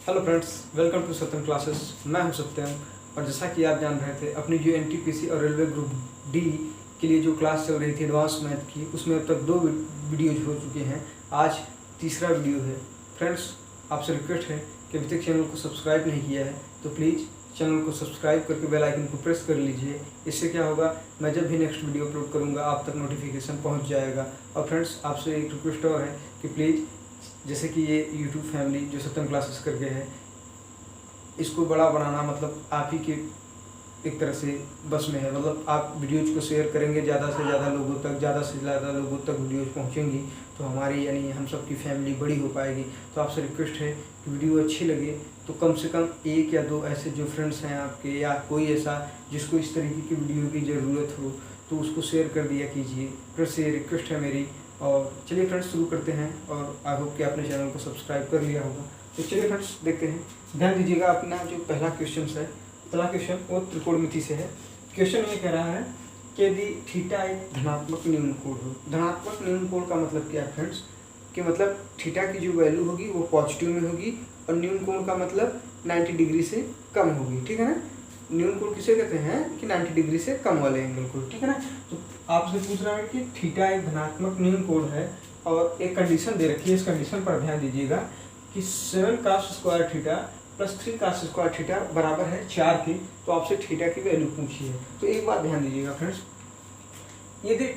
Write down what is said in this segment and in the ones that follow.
Hello friends, welcome to Satyam classes. मैं हूं सत्यम। और जैसा कि आप जान रहे थे, अपनी जो एनटीपीसी और रेलवे ग्रुप डी के लिए जो क्लास चल रही थी एडवांस मैथ की, उसमें अब तक 2 वीडियोज हो चुके हैं। आज तीसरा वीडियो है। फ्रेंड्स, आपसे रिक्वेस्ट है कि अभी तक चैनल को सब्सक्राइब नहीं किया है तो प्लीज़ चैनल को सब्सक्राइब करके बेल आइकन को प्रेस कर लीजिए। इससे क्या होगा, मैं जब भी नेक्स्ट वीडियो अपलोड करूँगा आप तक नोटिफिकेशन पहुँच जाएगा। और फ्रेंड्स, आपसे एक रिक्वेस्ट और है कि प्लीज़, जैसे कि ये यूट्यूब फैमिली जो सत्यम क्लासेस करके है, इसको बड़ा बनाना मतलब आप ही के एक तरह से बस में है। मतलब आप वीडियोज़ को शेयर करेंगे ज़्यादा से ज़्यादा लोगों तक, ज़्यादा से ज़्यादा लोगों तक वीडियोज़ पहुंचेंगी तो हमारी यानी हम सब की फैमिली बड़ी हो पाएगी। तो आपसे रिक्वेस्ट है कि वीडियो अच्छी लगे तो कम से कम 1 या 2 ऐसे जो फ्रेंड्स हैं आपके, या कोई ऐसा जिसको इस तरीके की वीडियो की ज़रूरत हो, तो उसको शेयर कर दिया कीजिए। फिर से ये रिक्वेस्ट है मेरी। और चलिए फ्रेंड्स, शुरू करते हैं। और आई होप कि आपने चैनल को सब्सक्राइब कर लिया होगा। तो चलिए फ्रेंड्स, देखते हैं। ध्यान दीजिएगा, अपना जो पहला क्वेश्चन है, पहला क्वेश्चन वो त्रिकोणमिति से है। क्वेश्चन ये कह रहा है कि यदि थीटा एक धनात्मक न्यून कोण हो। धनात्मक न्यून कोण का मतलब क्या है फ्रेंड्स, कि मतलब थीटा की जो वैल्यू होगी वो पॉजिटिव में होगी और न्यून कोण का मतलब 90 डिग्री से कम होगी। ठीक है ना। न्यून कोण किसे कहते हैं कि 90 डिग्री से कम वाले एंगल को। ठीक है ना। तो आपसे पूछ रहा है कि थीटा एक धनात्मक न्यून कोण है और एक कंडीशन दे रखी है। इस कंडीशन पर ध्यान दीजिएगा कि 7 cos square theta plus 3 cos square theta बराबर है 4 के। तो आपसे थीटा की वैल्यू पूछी है। तो एक बात ध्यान दीजिएगा फ्रेंड्स, यदि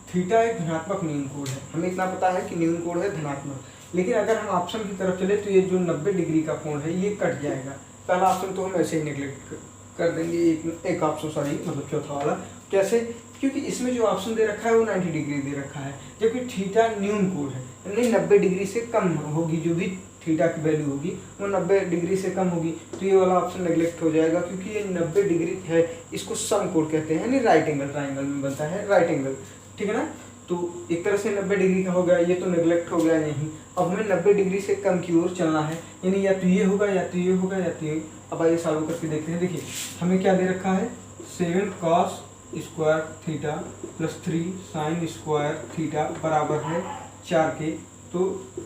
थीटा एक धनात्मक न्यून कोण है, हमें इतना पता है कि न्यून कोण है धनात्मक, लेकिन अगर हम ऑप्शन की तरफ चले तो ये जो 90 डिग्री का कोण है ये कट जाएगा। पहला ऑप्शन तो हम ऐसे ही निगलेक्ट कर देंगे। एक ऑप्शन, सॉरी मतलब चौथा वाला। कैसे? क्योंकि इसमें जो ऑप्शन दे रखा है वो 90 डिग्री दे रखा है, जबकि थीटा न्यून कोण है, यानी 90 डिग्री से कम होगी। जो भी थीटा की वैल्यू होगी वो 90 डिग्री से कम होगी। तो ये वाला ऑप्शन नेगलेक्ट हो जाएगा, क्योंकि ये 90 डिग्री है। इसको समकोण कहते हैं, यानी राइट एंगल ट्राइंगल में बनता है राइट एंगल। ठीक है ना। तो एक तरह से 90 डिग्री का हो गया, ये तो नेगलेक्ट हो गया नहीं। अब हमें 90 डिग्री से कम की ओर चलना है, यानी या तो ये होगा या तो ये होगा या तो ये। अब आइए सॉल्व करके देखते हैं। देखिए, हमें क्या दे रखा है, 7 cos square theta plus 3 sin square theta बराबर है 4 के। तो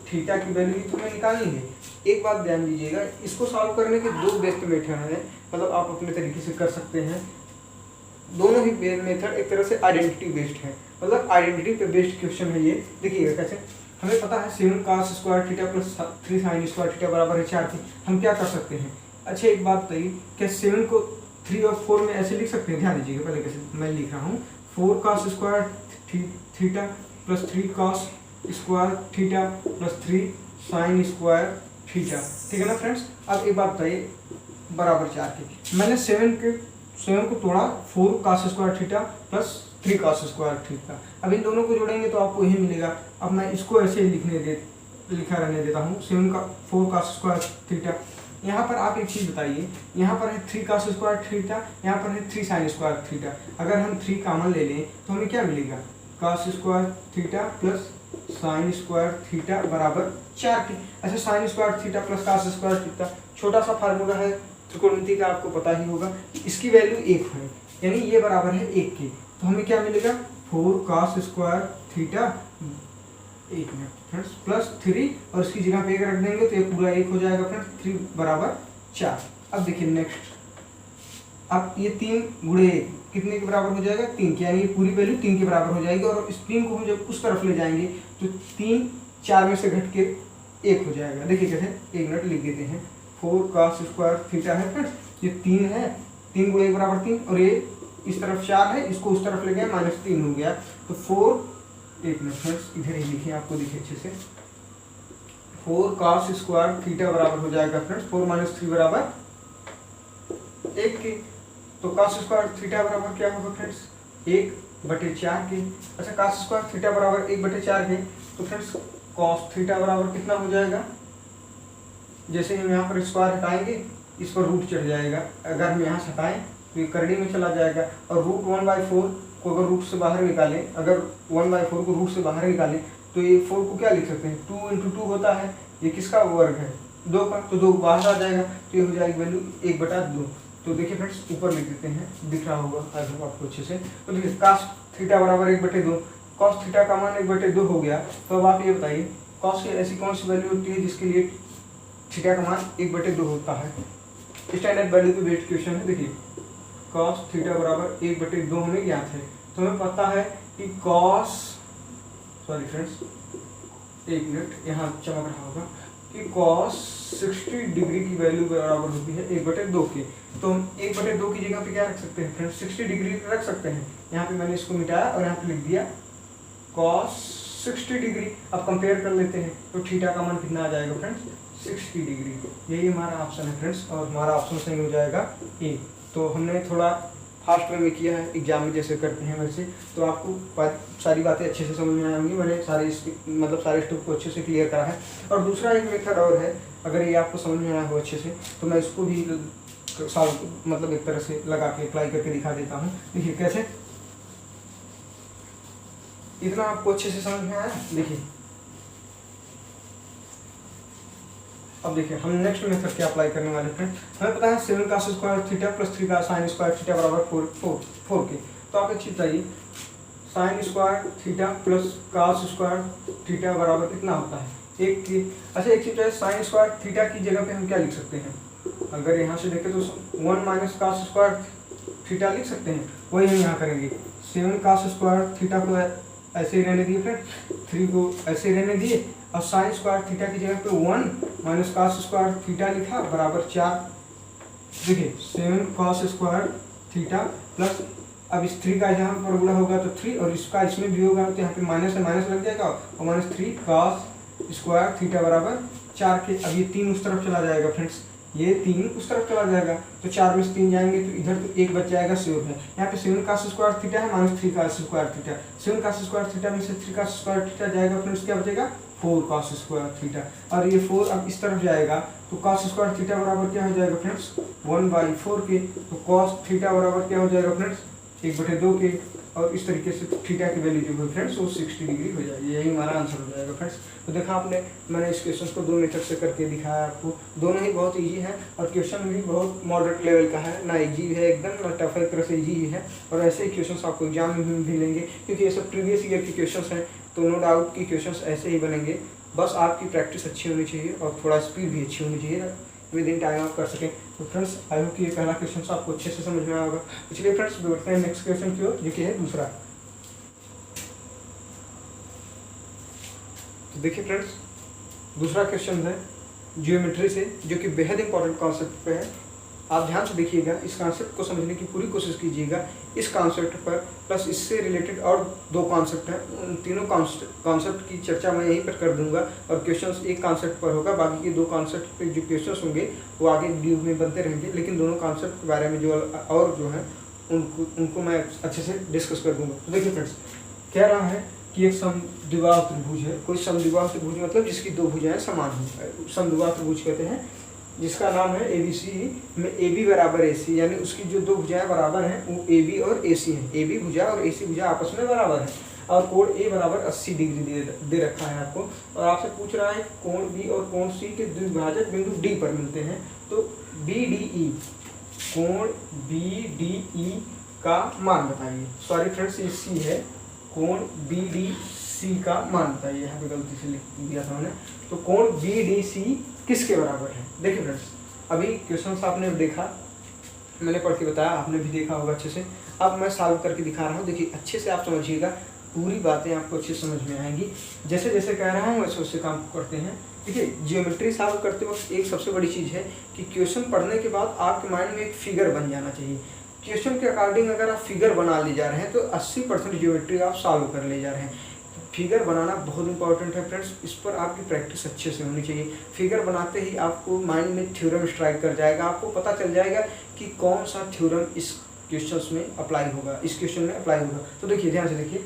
थीटा की वैल्यू तो हमें निकालनी है। एक बात ध्यान दीजिएगा, इसको सॉल्व करने के 2 बेस्ट मेथड हैं, मतलब आप अपने तरीके से कर सकते हैं। दोनों ही मेथड एक तरह से आइडेंटिटी बेस्ड है, मतलब आइडेंटिटी पे बेस्ड क्वेश्चन है ये। देखिएगा कैसे। हमें पता है 7 cos square theta plus 3 sin square theta बराबर है 4 की। हम क्या कर सकते हैं? अच्छा, एक बात बताइए, क्या 7 को 3 और 4 में ऐसे लिख सकते हैं? ध्यान दीजिएगा पहले कैसे मैं लिख रहा हूँ। 4 cos square theta plus 3 cos square theta plus 3 sin square theta. ठीक है ना फ्रेंड्स। अब एक बात बताइए, बराबर 4 की। मैंने 7 को तोड़ा, 4 cos square theta plus 3 cos square theta. अब इन दोनों को जोड़ेंगे तो आपको यही मिलेगा। अब मैं इसको ऐसे ही लिखा रहने देता हूँ, 4 cos स्क्वायर थीटा। यहाँ पर आप एक चीज़ बताइए, यहाँ पर है 3 cos स्क्वायर थीटा, यहाँ पर है 3 sin स्क्वायर थीटा। अगर हम 3 कॉमन ले लें तो हमें क्या मिलेगा, cos square theta plus sin square theta बराबर 4 की। अच्छा, sin square theta plus cos square theta छोटा सा फार्मूला है त्रिकोणमिति का, आपको पता ही होगा। इसकी वैल्यू 1 है, यानी ये बराबर है 1 की। तो हमें क्या मिलेगा, 4 cos square theta, 1 minute friends, plus 3 और इसकी जगह पे 1 रख देंगे तो ये पूरा 1 हो जाएगा फ्रेंड्स। 3 बराबर 4। अब देखिए नेक्स्ट, अब ये 3 गुणे 1 कितने के बराबर हो जाएगा, 3 के, यानी ये पूरी वैल्यू 3 के बराबर हो जाएगी। और इस 3 को हम जब उस तरफ ले जाएंगे तो 3 4 में से घट के 1 हो जाएगा। देखिए कैसे, 1 मिनट लिख देते हैं। 4 cos स्क्वायर थीटा है फ्रेंड्स, ये 3 है, 3 गुणे 1 बराबर 3, और ये इस तरफ 4 है, इसको उस तरफ ले गए -3 हो गया। तो 4, 1 मिनट फ्रेंड्स इधर ही लिखे, आपको दिखे अच्छे से। 4 cos स्क्वायर थीटा बराबर हो जाएगा फ्रेंड्स 4 - 3 बराबर 1 के। तो cos स्क्वायर थीटा बराबर क्या होगा फ्रेंड्स, 1/4 के। अच्छा, cos स्क्वायर थीटा बराबर 1/4 के। तो फ्रेंड्स cos थीटा बराबर कितना हो जाएगा, जैसे हम यहाँ पर स्क्वायर हटाएंगे इस पर रूट चढ़ जाएगा। अगर हम यहाँ से हटाएं तो ये करड़ी में चला जाएगा। और रूट 1/4 को अगर रूट से बाहर निकालें, अगर 1/4 को रूट से बाहर निकालें तो ये 4 को क्या लिख सकते हैं, 2 × 2 होता है। ये किसका वर्ग है, 2 का, तो 2 बाहर आ जाएगा तो ये हो जाएगी वैल्यू 1/2। तो देखिए फ्रेंड्स, ऊपर लिख देते हैं, दिख रहा होगा आई होप आपको अच्छे से। तो देखिए cos थीटा बराबर 1/2, cos थीटा का मान 1/2 हो गया। तो अब आप ये बताइए, cos की ऐसी कौन सी वैल्यू होती है जिसके लिए थीटा का मान 1/2 होता है। स्टैंडर्ड वैल्यू पे बेस्ड क्वेश्चन है। देखिए कॉस थीटा बराबर 1/2 हमें ज्ञात है, तो हमें पता है कि कॉस, सॉरी फ्रेंड्स एक मिनट यहाँ चमक रहा होगा, कि कॉस 60 डिग्री की वैल्यू बराबर होती है 1/2 के। तो हम 1/2 की जगह पे क्या रख सकते हैं फ्रेंड्स, 60 डिग्री रख सकते हैं। यहाँ पे मैंने इसको मिटाया और यहाँ पे लिख दिया कॉस 60 डिग्री। अब कंपेयर कर लेते हैं तो थीटा का मान कितना आ जाएगा फ्रेंड्स, 60 डिग्री। यही हमारा ऑप्शन है फ्रेंड्स, और हमारा ऑप्शन सही हो जाएगा ए। तो हमने थोड़ा फास्ट वे में किया है, एग्जाम में जैसे करते हैं वैसे, तो आपको सारी बातें अच्छे से समझ में आएंगी। मैंने सारे स्टेप को अच्छे से क्लियर करा है। और दूसरा एक मेथड और है, अगर ये आपको समझ में आया हो अच्छे से, तो मैं इसको भी एक तरह से लगा के अप्लाई करके दिखा देता हूँ। देखिए कैसे, इतना आपको अच्छे से समझ में आया। देखिए अब देखिए हम नेक्स्ट मेथड क्या अप्लाई करने वाले हैं। हमें पता है 7 cos स्क्वायर थीटा प्लस 3 का साइन स्क्वायर थीटा बराबर 4 के। तो आप एक चीज बताइए, sine square theta plus cos square theta बराबर कितना होता है, 1 के। अच्छा एक चीज है, साइन स्क्वायर थीटा की जगह पे हम क्या लिख सकते हैं, अगर यहाँ से देखें तो 1 माइनस cos स्क्वायर थीटा लिख सकते हैं। वही हम यहाँ करेंगे, 7 cos स्क्वायर थीटा को ऐसे ही रहने दिए, फिर 3 को ऐसे ही रहने दिए, और साइन स्क्वायर थीटा की जगह पे 1 माइनस cos स्क्वायर थीटा लिखा बराबर 4। देखिए 7 cos स्क्वायर थीटा प्लस, अब इस 3 का यहाँ पर गुणा होगा तो 3, और इसका इसमें भी होगा तो यहाँ पे माइनस से माइनस लग जाएगा, और माइनस 3 cos स्क्वायर थीटा बराबर 4 के। अब ये 3 उस तरफ चला जाएगा फ्रेंड्स, ये 3 उस तरफ चला जाएगा, तो 4 में से 3 जाएंगे तो इधर तो 1 बच जाएगा 7 है। यहाँ पे 7 cos स्क्वायर थीटा है minus 3 cos square theta, 7 cos square theta में से 3 cos स्क्वायर थीटा जाएगा फ्रेंड्स, क्या बचेगा 4 cos स्क्वायर थीटा, और ये 4 अब इस तरफ जाएगा तो cos स्क्वायर थीटा बराबर क्या हो जाएगा फ्रेंड्स, 1/4 के। तो cos थीटा बराबर क्या हो जाएगा फ्रेंड्स, 1/2 के, और इस तरीके से थीटा की वैल्यू जो है फ्रेंड्स वो 60 डिग्री हो जाएगी। यही हमारा आंसर हो जाएगा फ्रेंड्स। तो देखा आपने, मैंने इस क्वेश्चन को 2 मेथड से करके दिखाया आपको। दोनों ही बहुत इजी है, और क्वेश्चन भी बहुत मॉडरेट लेवल का है, ना इजी है एकदम, ना टफ है, एक तरह से इजी ही है। और ऐसे ही क्वेश्चन आपको एग्जाम में भी लेंगे, क्योंकि ये सब प्रीवियस ईयर के क्वेश्चन हैं, तो नो डाउट कि क्वेश्चन ऐसे ही बनेंगे। बस आपकी प्रैक्टिस अच्छी होनी चाहिए और थोड़ा स्पीड भी अच्छी होनी चाहिए, विद इन टाइम आप कर सकें। तो फ्रेंड्स आई होप कि ये पहला क्वेश्चन आपको अच्छे से समझ में आया होगा। इसलिए फ्रेंड्स बढ़ते हैं नेक्स्ट क्वेश्चन की ओर, जो कि है दूसरा। तो देखिए फ्रेंड्स, दूसरा क्वेश्चन है ज्योमेट्री से, जो कि बेहद इंपॉर्टेंट कॉन्सेप्ट पे है। आप ध्यान से देखिएगा, इस कॉन्सेप्ट को समझने की पूरी कोशिश कीजिएगा। इस कॉन्सेप्ट पर प्लस इससे रिलेटेड और 2 कॉन्सेप्ट हैं, उन तीनों कॉन्सेप्ट की चर्चा मैं यहीं पर कर दूंगा, और क्वेश्चंस एक कॉन्सेप्ट पर होगा, बाकी के 2 कॉन्सेप्ट पे जो क्वेश्चंस होंगे वो आगे वीडियो में बनते रहेंगे। लेकिन दोनों कॉन्सेप्ट के बारे में जो है उनको मैं अच्छे से डिस्कस कर दूंगा। तो देखिए फ्रेंड्स, कह रहा है कि एक समद्विबाहु त्रिभुज है। कोई समद्विबाहु त्रिभुज मतलब जिसकी 2 भुजाएं समान हों, समद्विबाहु त्रिभुज कहते हैं, जिसका नाम है ABC में AB बराबर AC, यानी उसकी जो 2 भुजाएं बराबर हैं वो AB और AC हैं। AB भुजा और AC भुजा आपस में बराबर है, और कोण A बराबर 80 डिग्री दे रखा है आपको, और आपसे पूछ रहा है कोण B और कोण C के द्विभाजक बिंदु D पर मिलते हैं। तो BDE, कोण BDE का मान बताइए। सॉरी फ्रेंड्स, ये C है, कोण BDC का मान बताइए। यहाँ पे गलती से लिख दिया था मैंने। तो कोण BDC किसके बराबर है। देखिए फ्रेंड्स, अभी क्वेश्चन आपने देखा, मैंने पढ़ के बताया, आपने भी देखा होगा अच्छे से। अब मैं सॉल्व करके दिखा रहा हूँ। देखिए अच्छे से आप समझिएगा, पूरी बातें आपको अच्छे समझ में आएंगी। जैसे जैसे कह रहा हूँ वैसे वैसे काम करते हैं। देखिए ज्योमेट्री सॉल्व करते वक्त एक सबसे बड़ी चीज़ है कि क्वेश्चन पढ़ने के बाद आपके माइंड में एक फिगर बन जाना चाहिए। क्वेश्चन के अकॉर्डिंग अगर आप फिगर बना ले जा रहे हैं तो 80% ज्योमेट्री आप सॉल्व कर ले जा रहे हैं। फिगर बनाना बहुत इंपॉर्टेंट है फ्रेंड्स, इस पर आपकी प्रैक्टिस अच्छे से होनी चाहिए। फिगर बनाते ही आपको माइंड में थ्योरम स्ट्राइक कर जाएगा, आपको पता चल जाएगा कि कौन सा थ्योरम इस क्वेश्चन में अप्लाई होगा, इस क्वेश्चन में अप्लाई होगा। तो देखिए ध्यान से देखिए,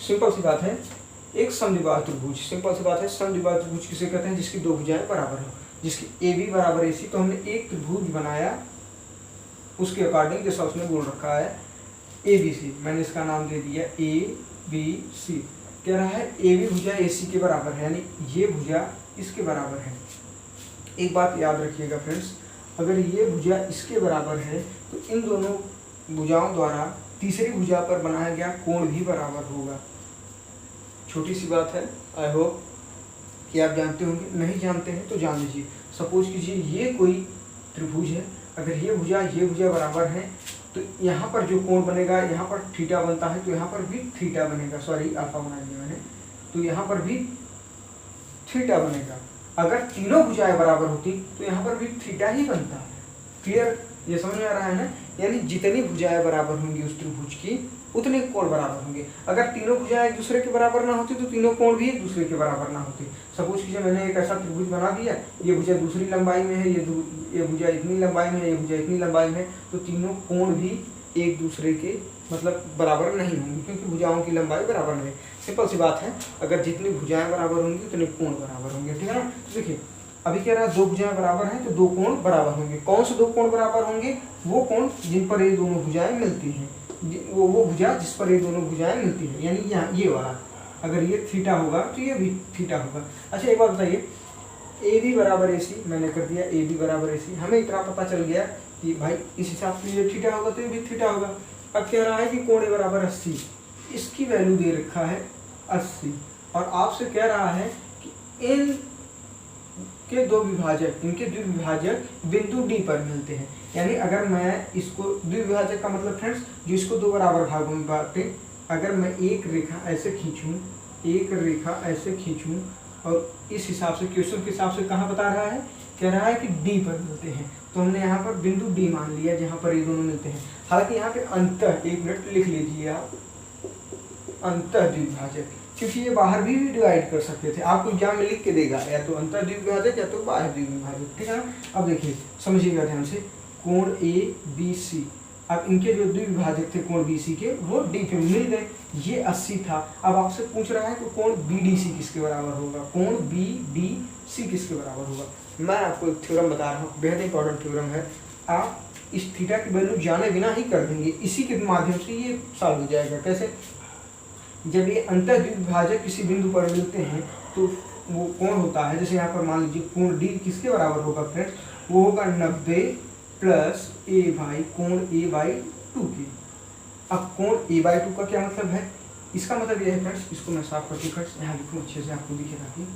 सिंपल सी बात है, एक समद्विबाहु त्रिभुज, सिंपल सी बात है, समद्विबाहु त्रिभुज किसे कहते हैं, जिसकी 2 भुजाएं बराबर हो, जिसकी AB बराबर AC। तो हमने एक त्रिभुज बनाया, उसके अकॉर्डिंग जैसा उसने बोल रखा है ABC, मैंने इसका नाम दे दिया ABC। कह रहा है AB भुजा AC के बराबर है, यानी ये भुजा इसके बराबर है। एक बात याद रखिएगा फ्रेंड्स, अगर ये भुजा इसके बराबर है तो इन दोनों भुजाओं द्वारा तीसरी भुजा पर बनाया गया कोण भी बराबर होगा। छोटी सी बात है, आई होप कि आप जानते होंगे, नहीं जानते हैं तो जान लीजिए। सपोज कीजिए ये कोई त्रिभुज है, अगर ये भुजा बराबर है तो यहाँ पर जो कोण बनेगा, यहाँ पर थीटा बनता है तो यहाँ पर भी थीटा बनेगा, सॉरी अल्फा बना दिया मैंने, तो यहाँ पर भी थीटा बनेगा। अगर तीनों भुजाएं बराबर होती तो यहाँ पर भी थीटा ही बनता है। क्लियर, ये समझ में आ रहा है ना? यानी जितनी भुजाएं बराबर होंगी उस त्रिभुज की उतने कोण बराबर होंगे। अगर तीनों भुजाएं एक दूसरे के बराबर ना होती तो तीनों कोण भी एक दूसरे के बराबर ना होते। सपोज कीजिए मैंने एक ऐसा त्रिभुज बना दिया, ये भुजा दूसरी लंबाई में है, ये भुजा इतनी लंबाई में है, ये भुजा इतनी लंबाई में है, तो तीनों कोण भी एक दूसरे के मतलब बराबर नहीं होंगे क्योंकि भुजाओं की लंबाई बराबर नहीं। सिंपल सी बात है, अगर जितनी भुजाएं बराबर होंगी उतने कोण बराबर होंगे। ठीक है ना? तो देखिए अभी कह रहा है दो भुजाएं बराबर हैं तो दो कोण बराबर होंगे। कौन से दो कोण बराबर होंगे? वो कोण जिन पर ये दोनों भुजाएं मिलती हैं, वो भुजा जिस पर ये दोनों भुजाएं मिलती हैं, यानी यहाँ ये वाला। अगर ये थीटा होगा तो ये भी थीटा होगा। अच्छा एक बात बताइए, ए बी बराबर ए सी मैंने कर दिया, ए बी बराबर ए सी, हमें इतना पता चल गया कि भाई इस हिसाब से ये थीटा होगा तो ये भी थीटा होगा। अब कह रहा है कि कोण ए बराबर 80, इसकी वैल्यू दे रखा है 80 और आपसे कह रहा है कि इन के दो विभाजक, इनके द्विविभाजक बिंदु डी पर मिलते हैं। यानी अगर मैं इसको द्विविभाजक का मतलब फ्रेंड्स जो इसको दो बराबर भागों में बांटे, अगर मैं एक रेखा ऐसे खींचूं और इस हिसाब से क्वेश्चन के हिसाब से कहाँ बता रहा है, कह रहा है कि डी पर मिलते हैं, तो हमने यहाँ पर बिंदु डी मान लिया जहाँ पर ये दोनों मिलते हैं। हालांकि यहाँ पे अंतः, एक मिनट लिख लीजिए आप, अंतः द्विविभाजक, क्योंकि ये बाहर भी डिवाइड कर सकते थे। आपको एग्जाम में लिख के देगा या तो अंतः द्विविभाजक या तो बाह्य द्विविभाजक। ठीक है ना? अब देखिए समझिएगा ध्यान से, कोण ए बी सी, अब इनके जो द्विविभाजक थे कोण बी सी के वो डी पे मिल गए, ये 80 था। अब आपसे पूछ रहा है कि कोण बी डी सी किसके बराबर होगा, कोण बी डी सी किसके बराबर होगा। मैं आपको एक थ्योरम बता रहा हूँ, बेहद इंपॉर्टेंट थ्योरम है। आप इस थीटा की वैल्यू जाने बिना ही कर देंगे, इसी के माध्यम से ये सॉल्व हो जाएगा। कैसे? जब ये अंतः द्विविभाजक किसी बिंदु पर मिलते हैं तो वो कोण होता है, जैसे यहाँ पर मान लीजिए कोण डी किसके बराबर होगा फ्रेंड्स, वो होगा 90 प्लस ए बाई कोण ए बाई 2 के। अब कोण ए बाई 2 का क्या मतलब है? इसका मतलब ये है फ्रेंड्स, इसको मैं साफ करके फ्रेंड्स यहाँ लिखूँ अच्छे से आपको दिखेगा कि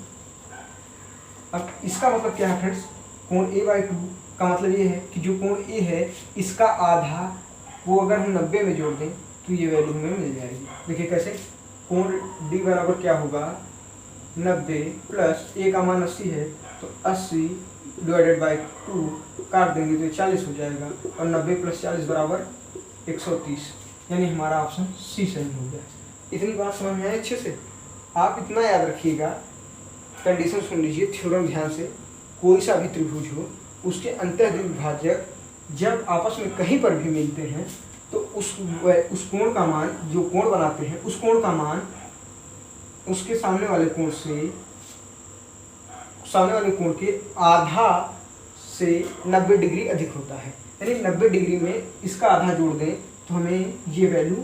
अब इसका मतलब क्या है फ्रेंड्स, कोण ए बाई 2 का मतलब ये है कि जो कोण ए है इसका आधा वो अगर हम 90 में जोड़ दें तो ये वैल्यू हमें मिल जाएगी। देखिए कैसे, कोण डी बराबर क्या होगा, 90 प्लस ए का मान 80 है तो 80 डिवाइडेड बाई 2 काट देंगे तो 40 हो जाएगा और 90 प्लस 40 बराबर 130, यानी हमारा ऑप्शन सी सही हो गया। इतनी बात समझ में आए अच्छे से? आप इतना याद रखिएगा, कंडीशन सुन लीजिए, थ्योरम ध्यान से। कोई सा भी त्रिभुज हो उसके अंतः द्विविभाजक जब आपस में कहीं पर भी मिलते हैं तो उस कोण का मान, जो कोण बनाते हैं उस कोण का मान उसके सामने वाले कोण के आधा से 90 डिग्री अधिक होता है। यानी 90 डिग्री में इसका आधा जोड़ दें तो हमें ये वैल्यू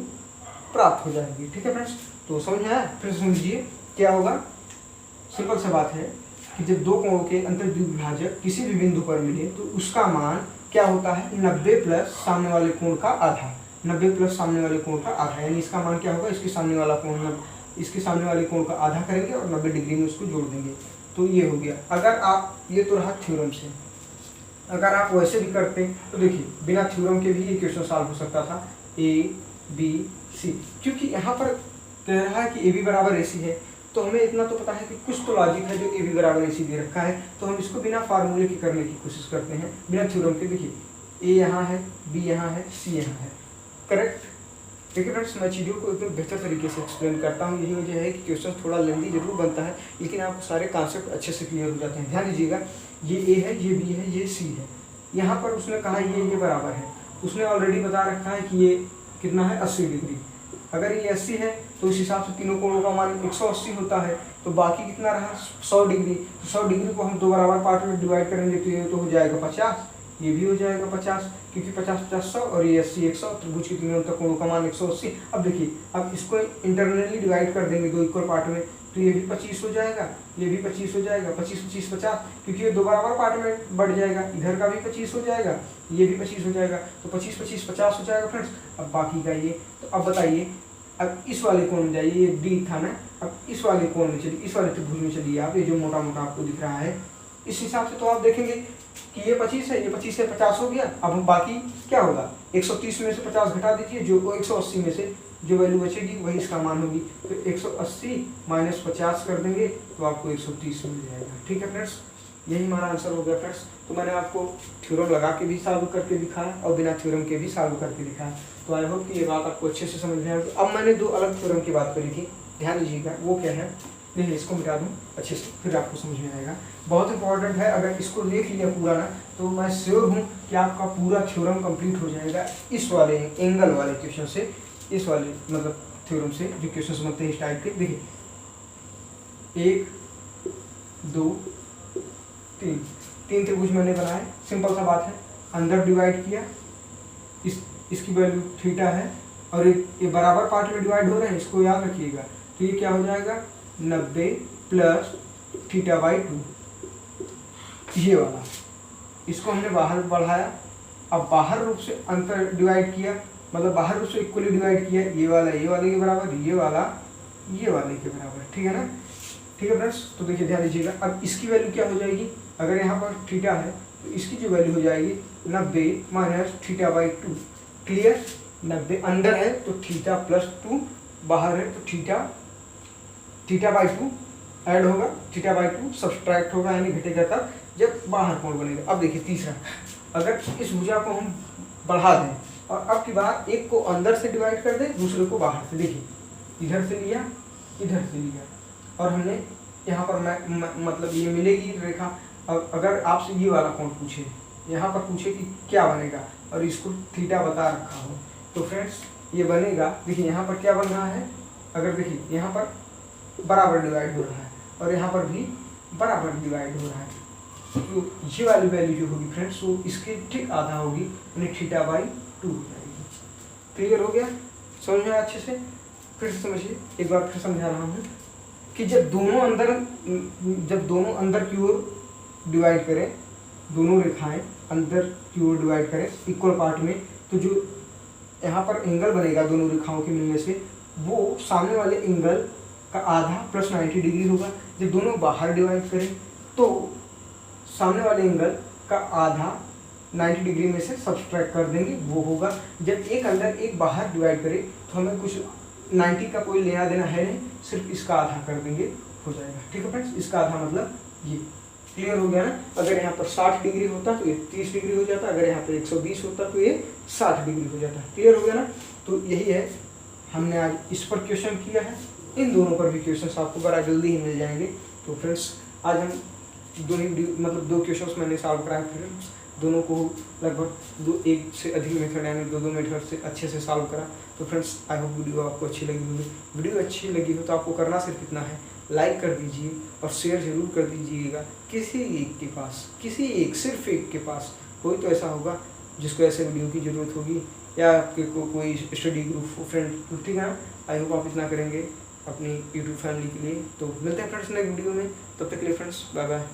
प्राप्त हो जाएगी। ठीक है फ्रेंड्स? तो समझ में आया? फिर सुन लीजिए क्या होगा। सिंपल सा बात है कि जब दो कोणों के अंतर द्विविभाजक किसी भी बिंदु पर मिले तो उसका मान क्या होता है, 90 प्लस सामने वाले कोण का आधा, 90 प्लस सामने वाले कोण का आधा, यानी इसका मान क्या होगा, इसके सामने वाला कोण, इसके सामने वाले कोण का आधा करेंगे और 90 डिग्री में उसको जोड़ देंगे तो ये हो गया। अगर आप, ये तो रहा थ्योरम से, अगर आप वैसे भी करते तो देखिए बिना थ्योरम के भी ये क्वेश्चन सॉल्व हो सकता था, ए बी सी, क्योंकि यहाँ पर कह रहा है कि ए बी बराबर ए सी है तो हमें इतना तो पता है कि कुछ तो लॉजिक है जो ए बी बराबर ए सी दे रखा है, तो हम इसको बिना फार्मूले के करने की कोशिश करते हैं, बिना थ्योरम के। देखिए ए यहाँ है, बी यहाँ है, सी यहाँ है, करेक्ट? देखिए फ्रेंड्स, मैं चीज़ों को एकदम बेहतर तरीके से एक्सप्लेन करता हूँ, यही वजह है कि क्वेश्चन थोड़ा लेंदी जरूर बनता है लेकिन आपको सारे कॉन्सेप्ट अच्छे से क्लियर हो जाते हैं। ध्यान दीजिएगा, ये ए है, ये बी है, ये सी है, यहाँ पर उसने कहा ये बराबर है, उसने ऑलरेडी बता रखा है कि ये कितना है, 80 डिग्री। अगर ये 80 है तो उस हिसाब से तीनों कोणों का मान 180 होता है, तो बाकी कितना रहा, 100 डिग्री। तो 100 डिग्री को हम दो बराबर पार्ट में डिवाइड करेंगे तो ये तो हो जाएगा 50, ये भी हो जाएगा 50, क्योंकि 50 50 100 और ये 80 100, त्रिभुज के तीनों तक कोणों का मान 180। अब देखिए, अब इसको इंटरनली डिवाइड कर देंगे दो इक्वल पार्ट में तो ये भी 25 हो जाएगा, ये भी 25 हो जाएगा, 25 25 50, क्योंकि ये दो बराबर पार्ट में बढ़ जाएगा, इधर का भी 25 हो जाएगा, ये भी 25 हो जाएगा, तो 25 25 50 हो जाएगा फ्रेंड्स। अब बाकी का ये, तो अब बताइए, अब इस वाले कोण में जाइए, ये डी था ना, अब इस वाले कोण में चलिए, इस वाले त्रिभुज में चलिए आप, ये जो मोटा मोटा आपको दिख रहा है इस हिसाब से तो आप देखेंगे कि ये 25 है, ये 25 से 50 हो गया। अब हम बाकी क्या होगा, 130 में से 50 घटा दीजिए, जो 180 में से जो वैल्यू बचेगी वही इसका मान होगी। तो 180 माइनस 50 कर देंगे तो आपको 130 मिल जाएगा। ठीक है फ्रेंड्स, यही हमारा आंसर हो गया फ्रेंड्स। तो मैंने आपको थ्योरम लगा के भी सॉल्व करके दिखाया और बिना थ्योरम के भी सॉल्व करके दिखाया। तो आई होप कि ये बात आपको अच्छे से समझ में आएगी। अब मैंने 2 अलग थ्योरम की बात करी थी, ध्यान दीजिएगा वो क्या है। देखिए इसको मिटा दूँ अच्छे से, फिर आपको समझ में आएगा। बहुत इंपॉर्टेंट है, अगर इसको देख लिया पूरा ना तो मैं श्योर हूँ कि आपका पूरा थ्योरम कंप्लीट हो जाएगा इस वाले एंगल वाले क्वेश्चन से, इस वाले मतलब थ्योरम से जो क्वेश्चन बनते हैं इस टाइप के। देखिए 1 2 3 त्रिभुज मैंने बनाए, सिंपल सा बात है। अंदर डिवाइड किया, इसकी वैल्यू थीटा है और ये बराबर पार्ट में डिवाइड हो रहे हैं, इसको याद रखिएगा। तो ये क्या हो जाएगा 90 प्लस θ/2, ये वाला। इसको हमने बाहर बढ़ाया, अब बाहर रूप से अंतर डिवाइड किया, मतलब बाहर रूप से इक्वली डिवाइड किया। ये वाला ये वाले के बराबर, ये वाला ये वाले के बराबर, ठीक है ना। ठीक है फ्रेंड्स, तो देखिए ध्यान दीजिएगा। अब इसकी वैल्यू क्या हो जाएगी, अगर यहाँ पर थीटा है तो इसकी जो वैल्यू हो जाएगी 90 माइनस θ/2। क्लियर, 90 अंदर है तो θ+2, बाहर है तो θ/2 ऐड होगा, θ/2 सब्सट्रैक्ट होगा, यानी घटेगा तब जब बाहर कोण बनेगा। अब देखिए तीसरा, अगर इस भुजा को हम बढ़ा दें और अब की बार एक को अंदर से डिवाइड कर दें, दूसरे को बाहर से। देखिए इधर से लिया, इधर से लिया, और हमने यहाँ पर मतलब ये मिलेगी रेखा। अगर आपसे ये वाला कोण पूछे, यहाँ पर पूछे कि क्या बनेगा और इसको थीटा बता रखा हो, तो फ्रेंड्स ये बनेगा। देखिए यहाँ पर क्या बन रहा है, अगर देखिए यहाँ पर बराबर डिवाइड हो रहा है और यहाँ पर भी बराबर डिवाइड हो रहा है, तो ये वाली वैल्यू जो होगी फ्रेंड्स वो इसके ठीक आधा होगी, यानी θ/2 हो जाएगी। क्लियर हो गया, समझ में अच्छे से। फिर से समझिए, एक बार फिर समझा रहा हूँ कि जब दोनों अंदर की ओर डिवाइड करें, दोनों रेखाएं अंदर की ओर डिवाइड करें इक्वल पार्ट में, तो जो यहाँ पर एंगल बनेगा दोनों रेखाओं के मिलने से, वो सामने वाले एंगल का आधा प्लस 90 डिग्री होगा। जब दोनों बाहर डिवाइड करें तो सामने वाले एंगल का आधा 90 डिग्री में से सब्सट्रैक्ट कर देंगे, वो होगा। जब एक अंदर एक बाहर डिवाइड करें तो हमें कुछ 90 का कोई लेना देना है नहीं, सिर्फ इसका आधा कर देंगे, हो जाएगा। ठीक है फ्रेंड्स, इसका आधा मतलब ये। क्लियर हो गया ना। अगर यहाँ पर 60 डिग्री होता तो ये 30 डिग्री हो जाता, अगर यहाँ पर 120 होता तो ये 60 डिग्री हो जाता। क्लियर हो गया ना। तो यही है, हमने आज इस पर क्वेश्चन किया है, इन दोनों पर भी क्वेश्चंस आपको बड़ा जल्दी ही मिल जाएंगे। तो फ्रेंड्स आज हम दो क्वेश्चंस मैंने सॉल्व कराए फ्रेंड्स, दोनों को लगभग एक से अधिक मेथड यानी दो मेथड से अच्छे से सॉल्व करा। तो फ्रेंड्स आई होप वीडियो आपको अच्छी लगी होगी। वीडियो अच्छी लगी हो तो आपको करना सिर्फ इतना है, लाइक कर दीजिए और शेयर जरूर कर दीजिएगा किसी एक के पास, सिर्फ एक के पास कोई तो ऐसा होगा जिसको ऐसे वीडियो की ज़रूरत होगी, या आपके कोई स्टडी ग्रुप फ्रेंड, ठीक है ना। आई होप आप इतना करेंगे अपनी यूट्यूब फैमिली के लिए। तो मिलते हैं फ्रेंड्स नेक्स्ट वीडियो में, तब तक के लिए फ्रेंड्स बाय बाय।